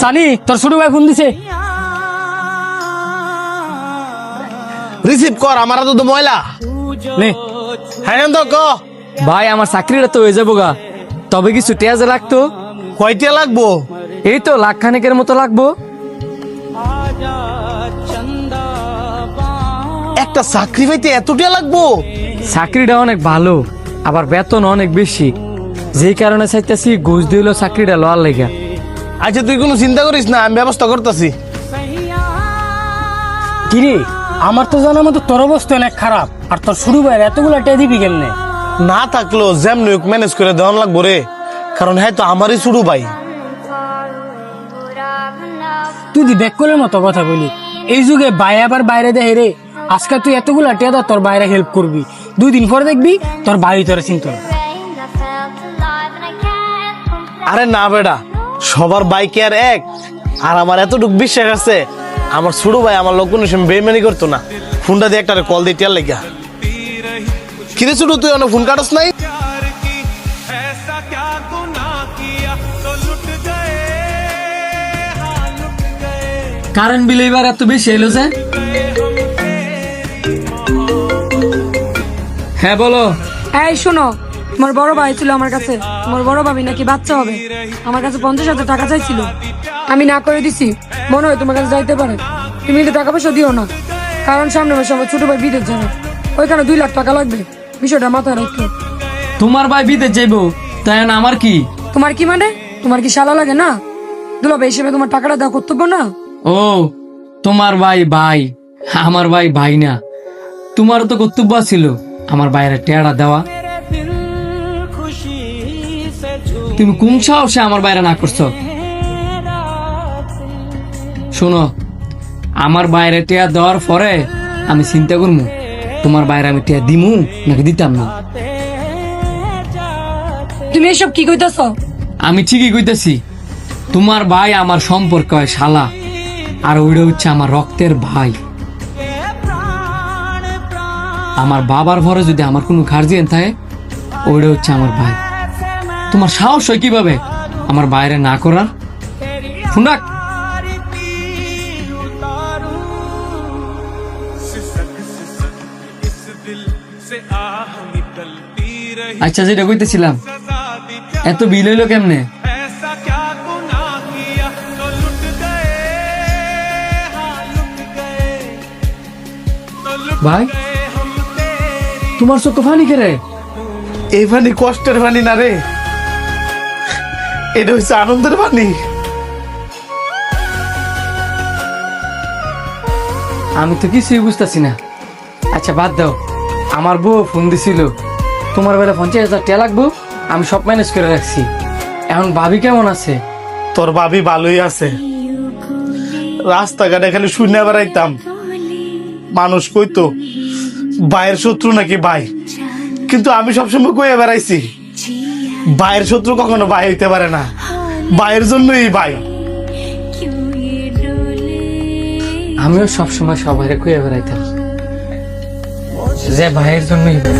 সানি তোর ছোট ভাই ফোন দিছে। রিসিভ কর, আমার তো ময়লা। নে হ্যাঁ তো ক ভাই, আমার চাকরিটা তো হয়ে যাবো গা, তবে কিছু টেজ লাগতো। কয়টা লাগবো? এই তো লাখ খানেকের মতো লাগবো। একটা চাকরি পাইতে এতটা লাগবো? চাকরিটা অনেক ভালো, আবার বেতন অনেক বেশি, যেই কারণে চাইতেছি ঘুষ দিল চাকরিটা লওয়ার লেগে। আচ্ছা তুই কোনো চিন্তা করিস না, আমি ব্যবস্থা করতেছি। কিরে, আমার তো জানা মতো তোর অবস্থা অনেক খারাপ, আর তোর শুরু ভাইয়ের এতগুলা টেয়া দিবি কেমনে? না থাকলেও যেমন ম্যানেজ করে দেওয়ান লাগবো রে, কারণ হ্যাঁ তো আমারই ছোট ভাই। তুই দি বেকুলের মতো কথা বলি, এই যুগে ভাই আবার বাইরে দেয় রে। আজকে তুই এতগুলা টেয়া দাও, তোর বাইরে হেল্প করবি, 2 দিন পরে দেখবি তোর ভাই তোর চিন্তা। আরে না বেটা, সবার বাইকে আর এক, আর আমার এতটুকু বিশ্বাস আছে আমার ছোট ভাই আমার লোক কোনো সময় বেইমানি করতো না। ফোনটা দিয়ে একটা কল দিয়ে টিয়ার লাগিয়া। কিরে ছোট, তুই অনেক ফোন কাটস নাই? কারেন্ট বিল এবার এত বেশি এলো যে। হ্যাঁ বলো। এই শোনো, তোমার বড় ভাই ছিল আমার কাছে, তোমার বড় ভাবি নাকি বাচ্চা হবে, আমার কাছে 50,000 টাকা চাইছিল, আমি না করে দিছি। মনে হয় তোমার কাছে যাইতে পারে, তুমি কিন্তু টাকা পয়সা দিও না, কারণ সামনে মাসে আমার ছোট ভাই বিদেশ যাবে, ওইখানে 2 লাখ টাকা লাগবে, বিষয়টা মাথায় রাখো। তোমার ভাই বিদেশ যাইবো, তাই না আমার কি? তোমার কি মানে, তোমার কি শালা লাগে না? দুলাভাই হিসেবে তোমার টাকাটা দেওয়া কর্তব্য না? ও, তোমার ভাই ভাই, আমার ভাই ভাই না। তোমারও তো কর্তব্য ছিল আমার বাইরে টেয়ারা দেওয়া। তুমি কোন সাহসে আমার বাইরে না করছো? শোনো, আমার বাইরে টেয়া দেওয়ার পরে আমি চিন্তা করবো তোমার বাইরে আমি টেয়া দিমু নাকি দিতাম না। তুমি এসব কি কইতাছ? আমি ঠিকই কইতেছি, তোমার ভাই আমার সম্পর্ক হয় শালা, আর ওইটা হচ্ছে আমার রক্তের ভাই। আমার বাবার ঘরে যদি আমার কোনো গার্জিয়ান থাকে, ওইটা হচ্ছে আমার ভাই। তোমার সাহস হয় কিভাবে আমার বাইরে না করার? শুনাক, আচ্ছা যেটা কইতেছিলাম, এত বিল হইলো কেমনে? ভাই, তোমার চোখ ফানি কেরে? এই পানি কষ্টের পানি না রে, এটা হচ্ছে আনন্দের পানি। আমি তো কিছুই বুঝতেছি না। আচ্ছা বাদ দাও, আমার বউ ফোন দিছিল, তোমার বেলা 50,000 টাকা লাগবো, আমি সব ম্যানেজ করে রাখছি। এখন ভাবি কেমন আছে? তোর ভাবি ভালোই আছে। রাস্তাঘাটে খালি শুনে বেড়াইতাম, মানুষ কইতো ভাইয়ের শত্রু নাকি ভাই, কিন্তু আমি সবসময় কয়ে বেড়াইছি ভাইয়ের শত্রু কখনো ভাই হইতে পারে না, ভাইয়ের জন্যই ভাই। আমিও সবসময় সবাই কয়ে বেড়াইতাম যে ভাইয়ের জন্যই ভাই।